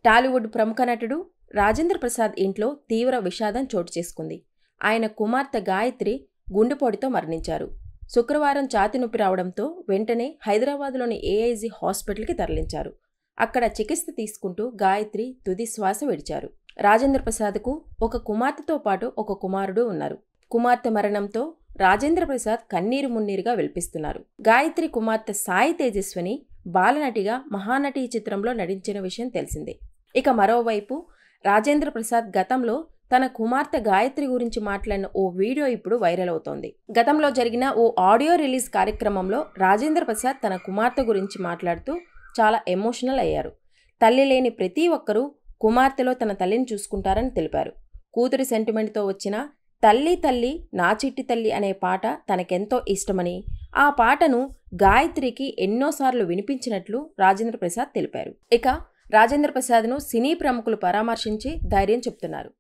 టాలీవుడ్ ప్రముఖ నటుడు రాజేంద్ర ప్రసాద్ ఇంట్లో తీవ్ర విషాదం చోటు చేసుకుంది. ఆయన కుమార్తె గాయత్రి గుండెపోటుతో మరణించారు. శుక్రవారం ఛాతీ నొప్పి రావడంతో వెంటనే హైదరాబాద్లోని ఏఐజీ హాస్పిటల్కి తరలించారు. అక్కడ చికిత్స తీసుకుంటూ గాయత్రి తుది శ్వాస విడిచారు. రాజేంద్ర ప్రసాద్కు ఒక కుమార్తెతో పాటు ఒక కుమారుడు ఉన్నారు. కుమార్తె మరణంతో రాజేంద్ర ప్రసాద్ కన్నీరు మున్నీరుగా విలపిస్తున్నారు. గాయత్రి కుమార్తె సాయి తేజస్విని బాలనటిగా మహానటి చిత్రంలో నటించిన విషయం తెలిసిందే. ఇక మరోవైపు రాజేంద్ర ప్రసాద్ గతంలో తన కుమార్తె గాయత్రి గురించి మాట్లాడిన ఓ వీడియో ఇప్పుడు వైరల్ అవుతోంది. గతంలో జరిగిన ఓ ఆడియో రిలీజ్ కార్యక్రమంలో రాజేంద్ర ప్రసాద్ తన కుమార్తె గురించి మాట్లాడుతూ చాలా ఎమోషనల్ అయ్యారు. తల్లి లేని ప్రతి ఒక్కరూ కుమార్తెలో తన తల్లిని చూసుకుంటారని తెలిపారు. కూతురి సెంటిమెంట్తో వచ్చిన తల్లి తల్లి నా చిట్టి తల్లి అనే పాట తనకెంతో ఇష్టమని, ఆ పాటను గాయత్రికి ఎన్నోసార్లు వినిపించినట్లు రాజేంద్ర ప్రసాద్ తెలిపారు. ఇక రాజేంద్ర ప్రసాద్ను సినీ ప్రముఖులు పరామర్శించి ధైర్యం చెప్తున్నారు.